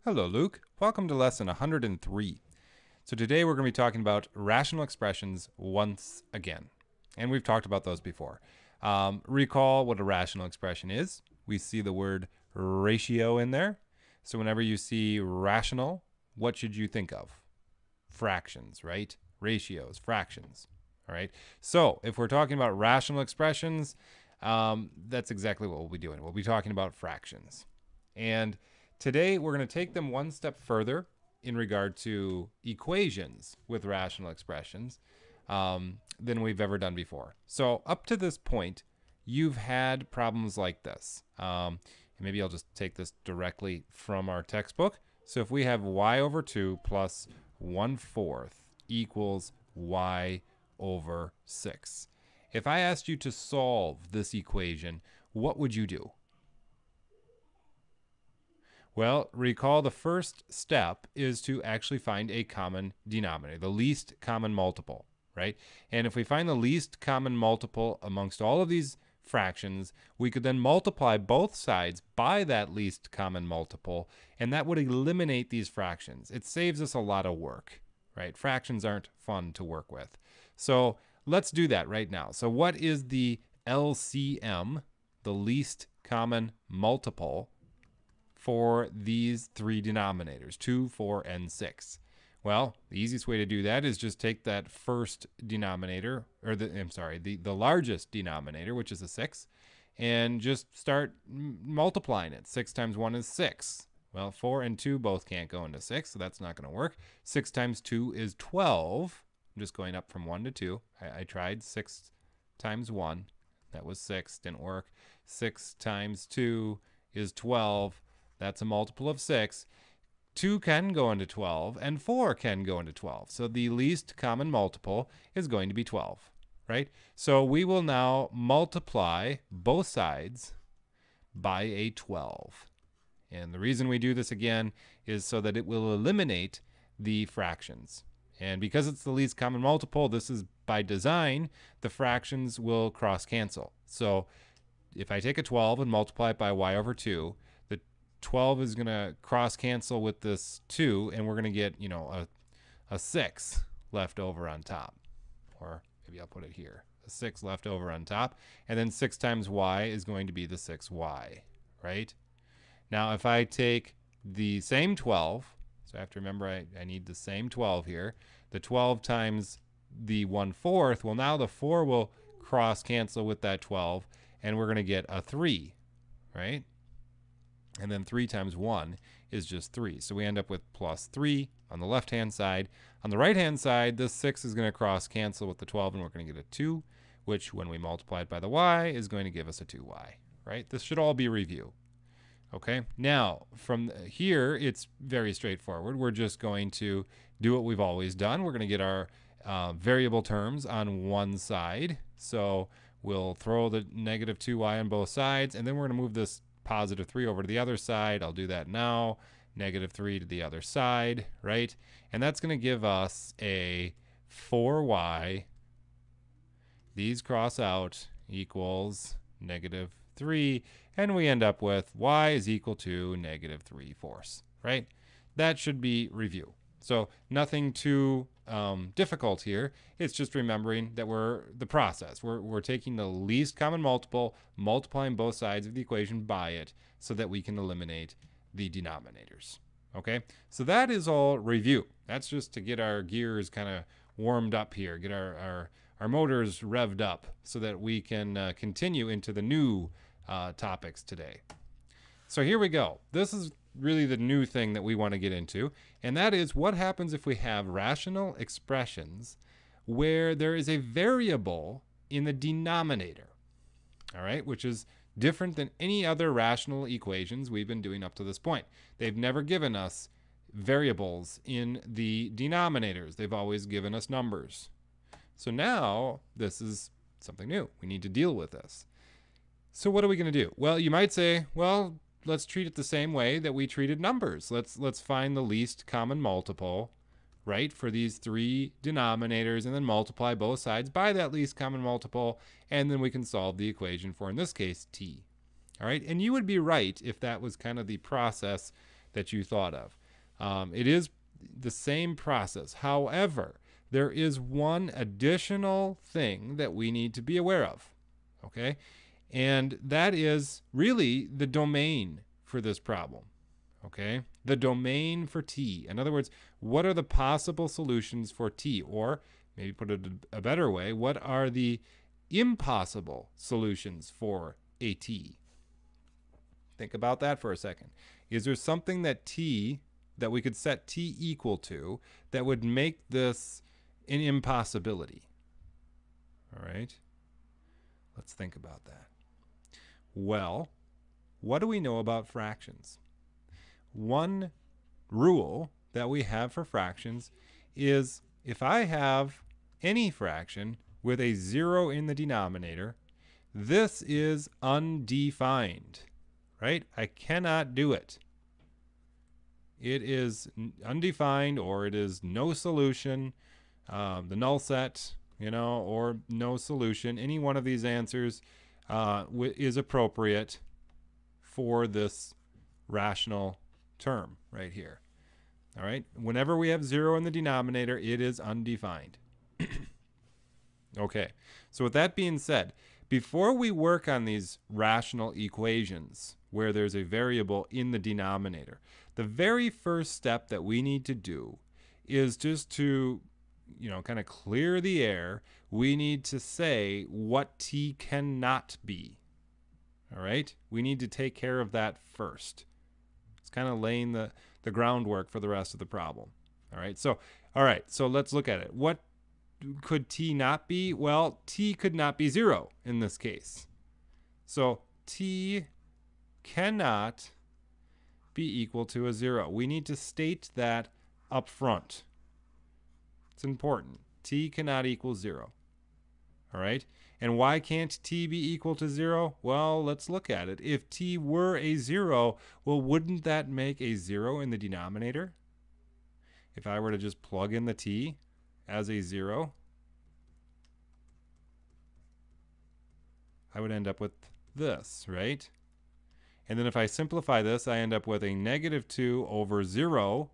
Hello, Luke. Welcome to lesson 103. So today we're going to be talking about rational expressions once again. And we've talked about those before. Recall what a rational expression is. We see the word ratio in there. So whenever you see rational, what should you think of? Fractions, right? Ratios, fractions. All right. So if we're talking about rational expressions, that's exactly what we'll be doing. We'll be talking about fractions. And today we're going to take them one step further in regard to equations with rational expressions than we've ever done before. So up to this point, you've had problems like this. And maybe I'll just take this directly from our textbook. So if we have y over 2 plus 1/4 equals y over 6. If I asked you to solve this equation, what would you do? Well, recall the first step is to actually find a common denominator, the least common multiple, right? And if we find the least common multiple amongst all of these fractions, we could then multiply both sides by that least common multiple, and that would eliminate these fractions. It saves us a lot of work, right? Fractions aren't fun to work with. So let's do that right now. So what is the LCM, the least common multiple, for these three denominators, 2, 4, and 6? Well, the easiest way to do that is just take that first denominator, or the largest denominator, which is a 6, and just start multiplying it. 6 times 1 is 6. Well, 4 and 2 both can't go into 6, so that's not going to work. 6 times 2 is 12. I'm just going up from 1 to 2. I tried 6 times 1. That was 6. Didn't work. 6 times 2 is 12. That's a multiple of 6. 2 can go into 12, and 4 can go into 12. So the least common multiple is going to be 12, right? So we will now multiply both sides by a 12. And the reason we do this again is so that it will eliminate the fractions. And because it's the least common multiple, this is by design, the fractions will cross cancel. So if I take a 12 and multiply it by y over 2, 12 is going to cross cancel with this 2, and we're going to get, a 6 left over on top. Or maybe I'll put it here. A 6 left over on top. And then 6 times y is going to be the 6y, right? Now, if I take the same 12, so I have to remember I need the same 12 here. The 12 times the 1/4, well, now the 4 will cross cancel with that 12, and we're going to get a 3, right? And then 3 times 1 is just 3. So we end up with plus 3 on the left-hand side. On the right-hand side, this 6 is going to cross cancel with the 12, and we're going to get a 2, which when we multiply it by the y is going to give us a 2y, right? This should all be review. Okay, now from here, it's very straightforward. We're just going to do what we've always done. We're going to get our variable terms on one side. So we'll throw the negative 2y on both sides, and then we're going to move this positive 3 over to the other side. I'll do that now. Negative 3 to the other side, right? And that's going to give us a 4y. These cross out equals negative 3. And we end up with y is equal to negative 3/4, right? That should be review. So nothing too difficult here. It's just remembering that the process. We're taking the least common multiple, multiplying both sides of the equation by it so that we can eliminate the denominators. Okay, so that is all review. That's just to get our gears kind of warmed up here, get our motors revved up so that we can continue into the new topics today. So here we go. This is really the new thing that we want to get into, and that is what happens if we have rational expressions where there is a variable in the denominator, all right, which is different than any other rational equations we've been doing up to this point. They've never given us variables in the denominators. They've always given us numbers. So now this is something new. We need to deal with this. So what are we going to do? Well, you might say, well, let's treat it the same way that we treated numbers. Let's find the least common multiple, right, for these three denominators, and then multiply both sides by that least common multiple, and then we can solve the equation for, in this case, t. All right, and you would be right if that was kind of the process that you thought of. It is the same process. However, there is one additional thing that we need to be aware of, okay? And that is really the domain for this problem, okay? The domain for t. In other words, what are the possible solutions for t? Or maybe put it a better way, what are the impossible solutions for a t? Think about that for a second. Is there something that we could set t equal to that would make this an impossibility? All right, let's think about that. Well, what do we know about fractions? One rule that we have for fractions is if I have any fraction with a 0 in the denominator, this is undefined, right? I cannot do it. It is undefined, or it is no solution, the null set, or no solution. Any one of these answers is appropriate for this rational term right here. All right. Whenever we have 0 in the denominator, it is undefined. Okay. So with that being said, before we work on these rational equations where there's a variable in the denominator, the very first step that we need to do is just to, kind of clear the air. We need to say what t cannot be. All right? We need to take care of that first. It's kind of laying the groundwork for the rest of the problem. All right? So let's look at it. What could t not be? Well, t could not be 0 in this case. So t cannot be equal to a 0. We need to state that up front. It's important. T cannot equal 0. All right? And why can't t be equal to 0? Well, let's look at it. If t were a 0, well, wouldn't that make a 0 in the denominator? If I were to just plug in the t as a 0, I would end up with this, right? And then if I simplify this, I end up with a -2 over 0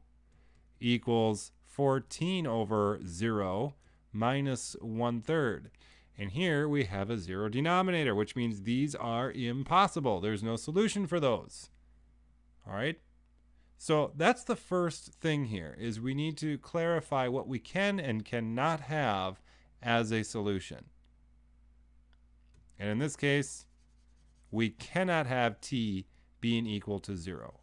equals 14 over 0 minus 1/3. And here we have a 0 denominator, which means these are impossible. There's no solution for those. All right? So that's the first thing here, is we need to clarify what we can and cannot have as a solution. And in this case, we cannot have t being equal to 0.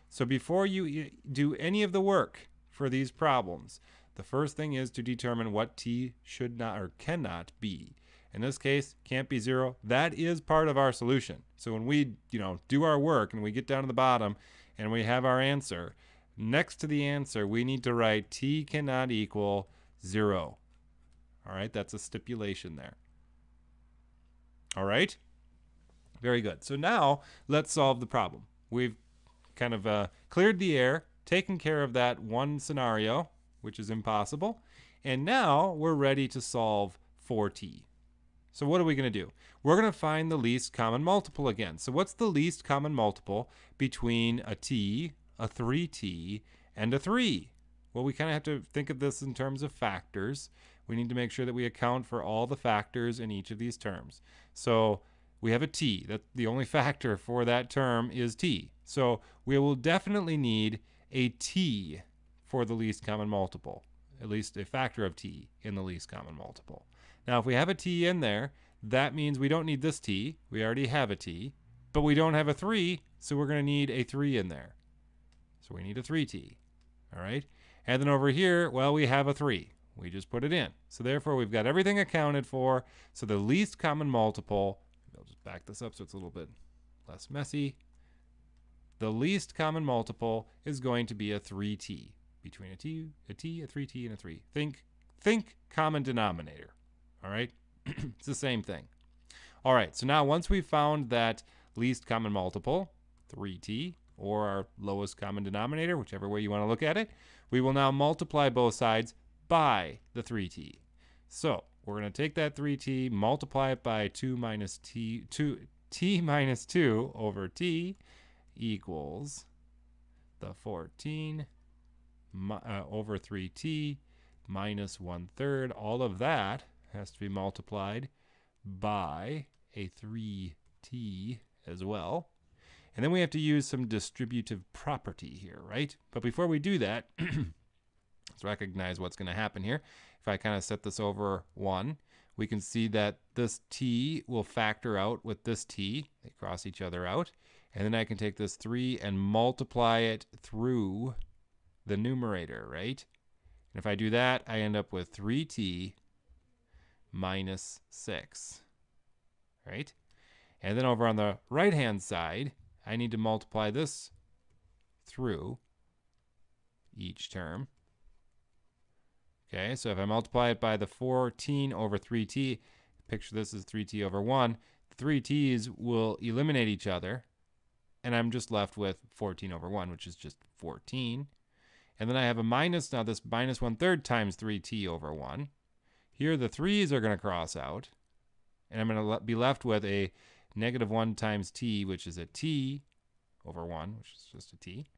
So before you do any of the work for these problems, the first thing is to determine what t should not or cannot be. In this case, can't be 0. That is part of our solution. So when we, do our work and we get down to the bottom and we have our answer, next to the answer, we need to write t cannot equal 0. All right, that's a stipulation there. All right, very good. So now let's solve the problem. We've kind of cleared the air, taken care of that one scenario, which is impossible, and now we're ready to solve for t. So what are we going to do? We're going to find the least common multiple again. So what's the least common multiple between a t, a 3t, and a 3? Well, we kind of have to think of this in terms of factors. We need to make sure that we account for all the factors in each of these terms. So we have a t. That the only factor for that term is t. So we will definitely need a t for the least common multiple, at least a factor of t in the least common multiple. Now, if we have a t in there, that means we don't need this t. We already have a t, but we don't have a 3, so we're going to need a 3 in there. So we need a 3t, all right? And then over here, well, we have a 3. We just put it in. So therefore, we've got everything accounted for. So the least common multiple, I'll just back this up so it's a little bit less messy. The least common multiple is going to be a 3t. Between a 3t, and a 3. Think common denominator. All right? It's the same thing. All right, so now once we've found that least common multiple, 3t, or our lowest common denominator, whichever way you want to look at it, we will now multiply both sides by the 3t. So we're going to take that 3t, multiply it by t minus 2 over t equals the 14 over 3t minus 1/3. All of that has to be multiplied by a 3t as well. And then we have to use some distributive property here, right? But before we do that, let's recognize what's going to happen here. If I kind of set this over 1, we can see that this t will factor out with this t. They cross each other out. And then I can take this 3 and multiply it through the numerator, right? And if I do that, I end up with 3t minus 6, right? And then over on the right-hand side, I need to multiply this through each term. Okay, so if I multiply it by the 14 over 3t, picture this as 3t over 1, the 3t's will eliminate each other, and I'm just left with 14 over 1, which is just 14. And then I have a minus, now this minus 1/3 times 3t over 1. Here the 3's are going to cross out, and I'm going to be left with a negative 1 times t, which is a t over 1, which is just a t.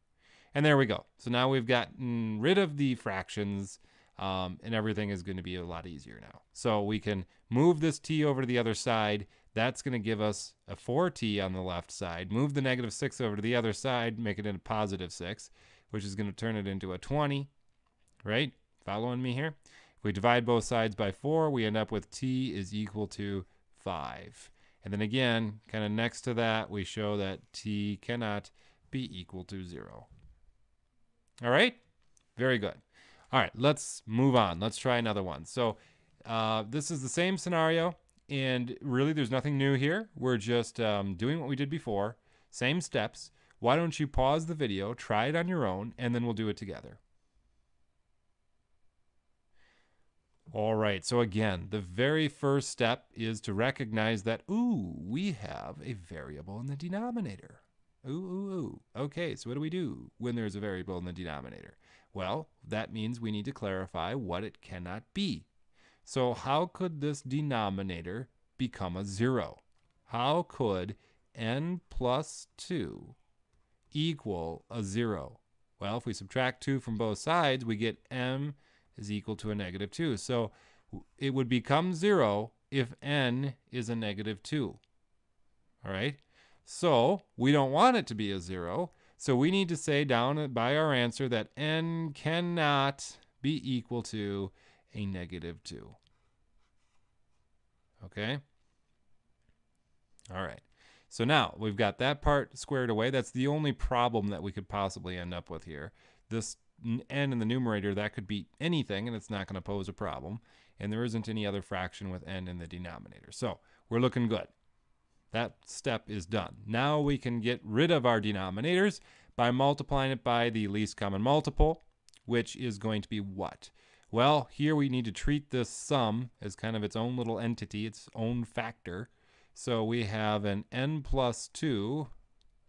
And there we go. So now we've gotten rid of the fractions, and everything is going to be a lot easier now. So we can move this t over to the other side. That's going to give us a 4t on the left side. Move the negative 6 over to the other side, make it into positive 6, which is going to turn it into a 20, right? Following me here? If we divide both sides by 4, we end up with t is equal to 5. And then again, kind of next to that, we show that t cannot be equal to 0. All right? Very good. All right, let's move on. Let's try another one. So this is the same scenario, and really there's nothing new here. We're just doing what we did before, same steps. Why don't you pause the video, try it on your own, and then we'll do it together. All right, so again, the very first step is to recognize that, ooh, we have a variable in the denominator. Ooh. Okay, so what do we do when there's a variable in the denominator? Well, that means we need to clarify what it cannot be. So how could this denominator become a 0? How could n plus 2 equal a 0? Well, if we subtract 2 from both sides, we get m is equal to a negative 2. So it would become 0 if n is a negative 2. All right? So we don't want it to be a 0. So we need to say down by our answer that n cannot be equal to a negative 2. Okay? All right. So now we've got that part squared away. That's the only problem that we could possibly end up with here. This n in the numerator, that could be anything, and it's not going to pose a problem. And there isn't any other fraction with n in the denominator. So we're looking good. That step is done. Now we can get rid of our denominators by multiplying it by the least common multiple, which is going to be what? Well, here we need to treat this sum as kind of its own little entity, its own factor. So we have an n plus 2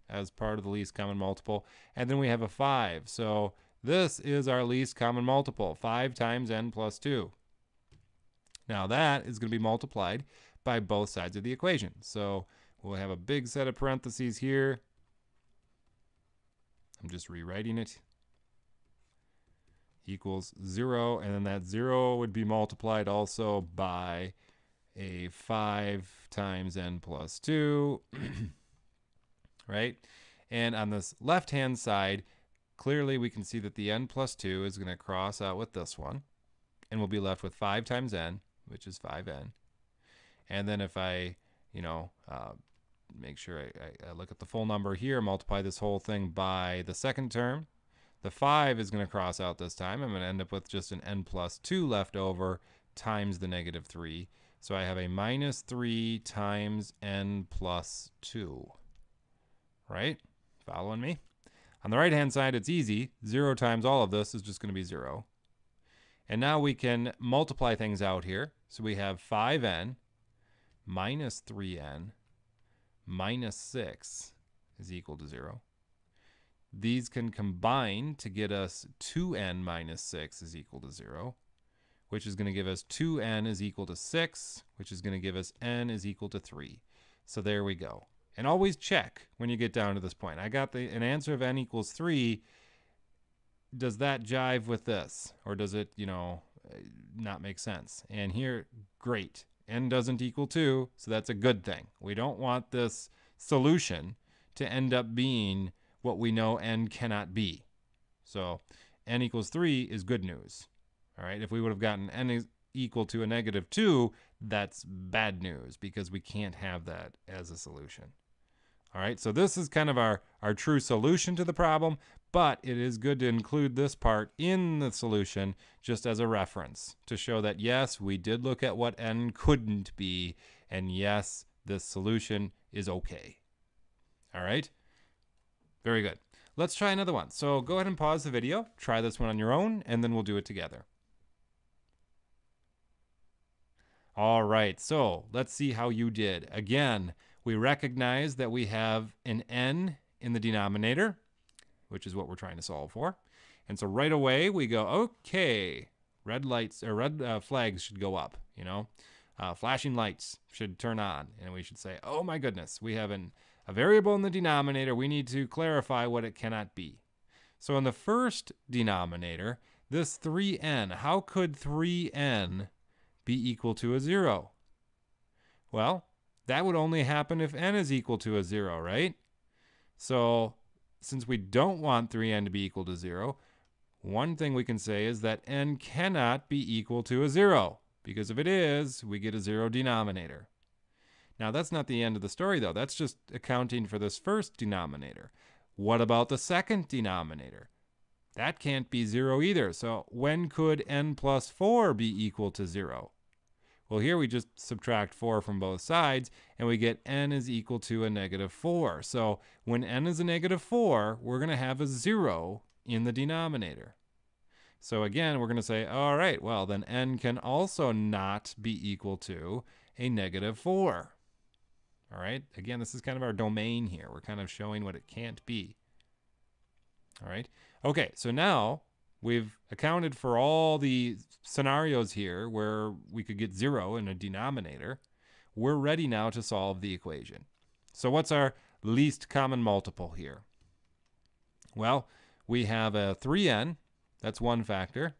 as part of the least common multiple, and then we have a 5. So this is our least common multiple, 5 times n plus 2. Now that is going to be multiplied by both sides of the equation. So we'll have a big set of parentheses here. I'm just rewriting it. Equals 0, and then that 0 would be multiplied also by a 5 times n plus 2, right? And on this left-hand side, clearly we can see that the n plus 2 is going to cross out with this one, and we'll be left with 5 times n, which is 5n. And then if I, make sure I look at the full number here, multiply this whole thing by the second term, the 5 is going to cross out this time. I'm going to end up with just an n plus 2 left over times the negative 3. So I have a minus 3 times n plus 2. Right? Following me? On the right-hand side, it's easy. 0 times all of this is just going to be 0. And now we can multiply things out here. So we have 5n minus 3n minus 6 is equal to 0. These can combine to get us 2n minus 6 is equal to 0, which is going to give us 2n is equal to 6, which is going to give us n is equal to 3. So there we go. And always check when you get down to this point. I got an answer of n equals 3. Does that jive with this? Or does it, not make sense? And here, great. N doesn't equal 2, so that's a good thing. We don't want this solution to end up being what we know n cannot be. So n equals 3 is good news. All right, if we would have gotten n is equal to a negative 2, that's bad news because we can't have that as a solution. All right, so this is kind of our true solution to the problem, but it is good to include this part in the solution just as a reference to show that, yes, we did look at what n couldn't be, and yes, this solution is okay. All right, very good. Let's try another one. So go ahead and pause the video, try this one on your own, and then we'll do it together. All right, so let's see how you did. Again, we recognize that we have an n in the denominator, which is what we're trying to solve for. And so right away we go, okay, red lights or red flags should go up, flashing lights should turn on. And we should say, oh my goodness, we have a variable in the denominator. We need to clarify what it cannot be. So in the first denominator, this 3n, how could 3n be equal to a 0? Well, that would only happen if n is equal to a 0, right? So since we don't want 3n to be equal to 0, one thing we can say is that n cannot be equal to a 0, because if it is, we get a 0 denominator. Now, that's not the end of the story, though. That's just accounting for this first denominator. What about the second denominator? That can't be 0 either. So when could n plus 4 be equal to 0? Well, here we just subtract 4 from both sides, and we get n is equal to a negative 4. So when n is a negative 4, we're going to have a 0 in the denominator. So again, we're going to say, all right, well, then n can also not be equal to a negative 4. All right, again, this is kind of our domain here. We're kind of showing what it can't be. All right, okay, so now we've accounted for all the scenarios here where we could get 0 in a denominator. We're ready now to solve the equation. So what's our least common multiple here? Well, we have a 3n, that's one factor.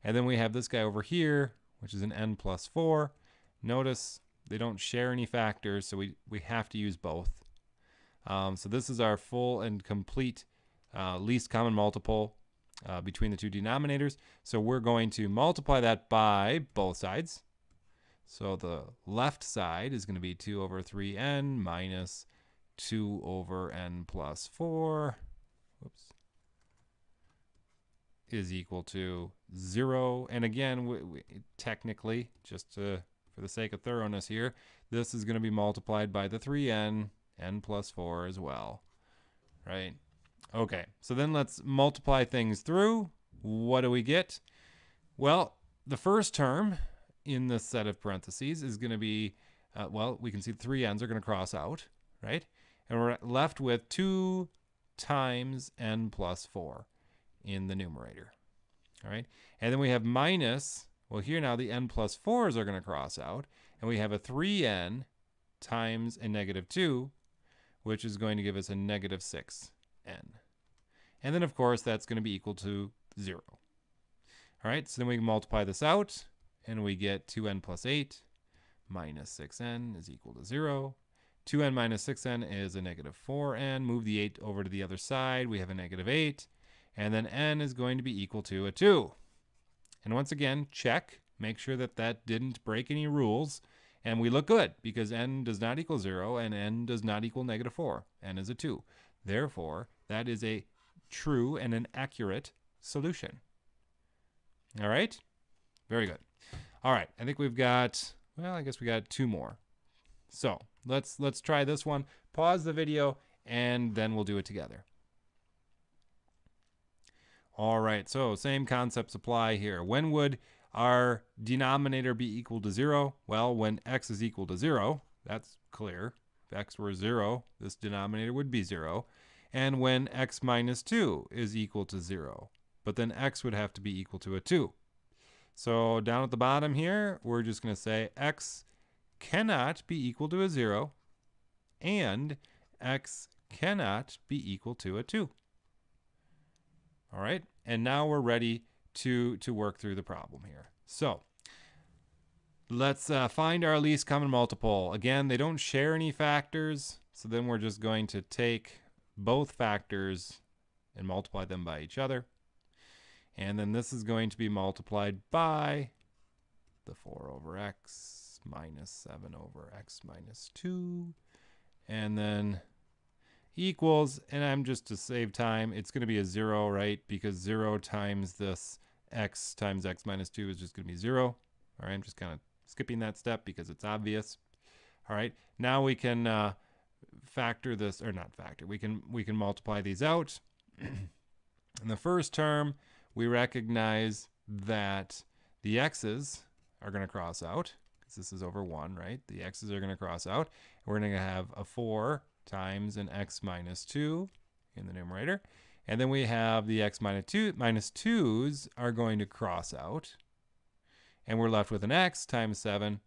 And then we have this guy over here, which is an n plus 4. Notice they don't share any factors, so we have to use both. So this is our full and complete least common multiple between the two denominators. So we're going to multiply that by both sides. So the left side is going to be 2 over 3n minus 2 over n plus 4. Whoops. Is equal to 0. And again, we technically, just for the sake of thoroughness here, this is going to be multiplied by the 3n, n plus 4 as well, right? Okay, so then let's multiply things through. What do we get? Well, the first term in this set of parentheses is going to be, well, we can see the 3n's are going to cross out, right? And we're left with 2 times n plus 4 in the numerator, all right? And then we have minus, well, here now the n plus 4's are going to cross out, and we have a 3n times a negative 2, which is going to give us a negative 6n. And then, of course, that's going to be equal to 0. All right, so then we can multiply this out, and we get 2n plus 8 minus 6n is equal to 0. 2n minus 6n is a negative 4n. Move the 8 over to the other side. We have a negative 8. And then n is going to be equal to a 2. And once again, check. Make sure that that didn't break any rules. And we look good, because n does not equal 0, and n does not equal negative 4. n is a 2. Therefore, that is a true and an accurate solution. All right? Very good. All right, I think we've got, well, I guess we got 2 more. So let's try this one. Pause the video, and then we'll do it together. All right, so same concepts apply here. When would our denominator be equal to 0? Well, when x is equal to 0, that's clear. If x were 0, this denominator would be 0. And when x minus 2 is equal to 0. But then x would have to be equal to a 2. So down at the bottom here, we're just going to say x cannot be equal to a 0 and x cannot be equal to a 2. All right, and now we're ready to work through the problem here. So let's find our least common multiple. Again, they don't share any factors, so then we're just going to take both factors and multiply them by each other. And then this is going to be multiplied by the 4 over x minus 7 over x minus 2. And then equals, and I'm just to save time, it's going to be a 0, right? Because 0 times this x times x minus 2 is just going to be 0. All right, I'm just kind of skipping that step because it's obvious. All right, now we can factor this, or not factor, we can multiply these out. In the first term, we recognize that the x's are going to cross out, because this is over 1, right? The x's are going to cross out. We're going to have a 4 times an x minus 2 in the numerator. And then we have the x minus 2's are going to cross out. And we're left with an x times 7,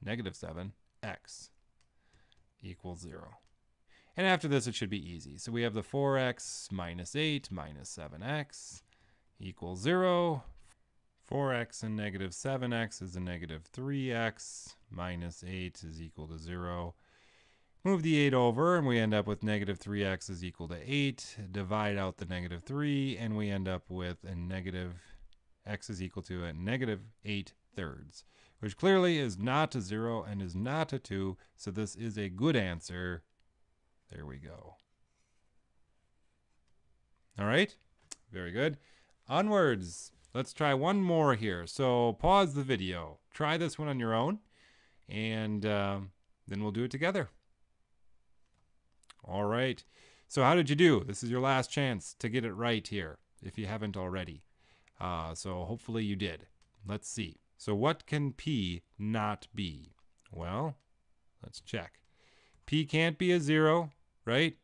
negative 7x equals 0. And after this, it should be easy. So we have the 4x minus 8 minus 7x equals 0. 4x and negative 7x is a negative 3x minus 8 is equal to 0. Move the 8 over, and we end up with negative 3x is equal to 8. Divide out the negative 3, and we end up with a negative x is equal to a negative 8/3, which clearly is not a 0 and is not a 2, so this is a good answer. There we go. All right, very good. Onwards. Let's try one more here. So pause the video, try this one on your own, and then we'll do it together. All right. So how did you do? This is your last chance to get it right here, if you haven't already. So hopefully you did. Let's see. So what can P not be? Well, let's check. P can't be a 0, right?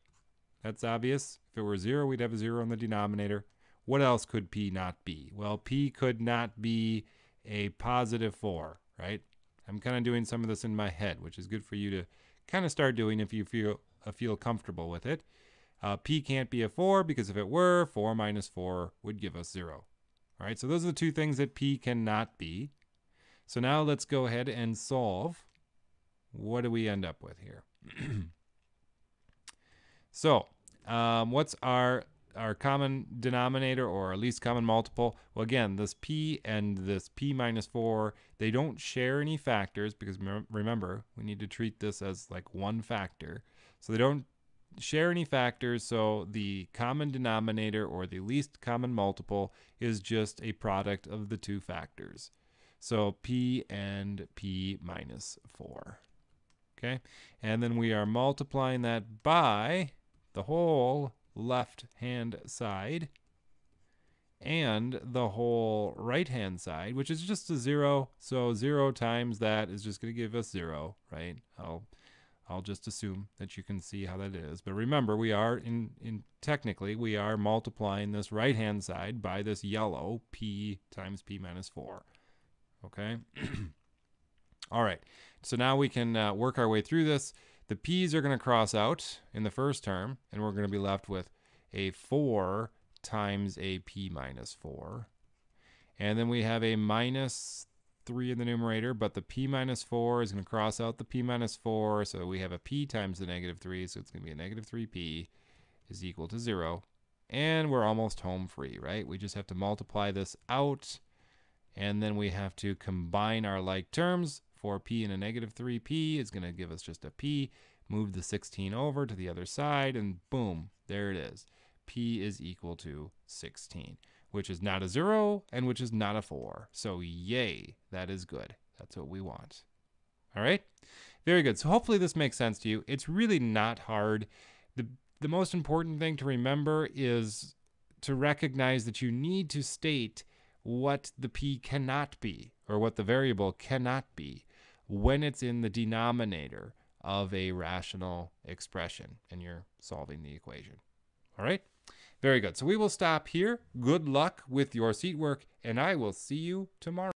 That's obvious. If it were 0, we'd have a 0 in the denominator. What else could P not be? Well, P could not be a positive 4, right? I'm kind of doing some of this in my head, which is good for you to kind of start doing if you feel comfortable with it. P can't be a 4 because if it were, 4 minus 4 would give us 0. All right, so those are the two things that P cannot be. So now let's go ahead and solve. What do we end up with here? So what's our common denominator or our least common multiple? Well, again, this P and this P minus 4, they don't share any factors because remember, we need to treat this as like one factor. So they don't share any factors, so the common denominator or the least common multiple is just a product of the two factors. So P and P minus 4. Okay, and then we are multiplying that by the whole left-hand side and the whole right-hand side, which is just a 0. So 0 times that is just going to give us 0, right? I'll just assume that you can see how that is. But remember, we are technically we are multiplying this right-hand side by this yellow P times P minus 4. Okay. All right. So now we can work our way through this. The P's are going to cross out in the first term, and we're going to be left with a 4 times a P minus 4. And then we have a minus 3 in the numerator, but the P minus 4 is going to cross out the P minus 4, so we have a P times the negative 3, so it's going to be a negative 3P is equal to 0. And we're almost home free, right? We just have to multiply this out, and then we have to combine our like terms. 4P and a negative 3P is going to give us just a P. Move the 16 over to the other side, and boom, there it is. P is equal to 16, which is not a 0 and which is not a 4. So yay, that is good. That's what we want. All right, very good. So hopefully this makes sense to you. It's really not hard. The most important thing to remember is to recognize that you need to state what the P cannot be, or what the variable cannot be, when it's in the denominator of a rational expression and you're solving the equation. All right, very good. So we will stop here. Good luck with your seat work, and I will see you tomorrow.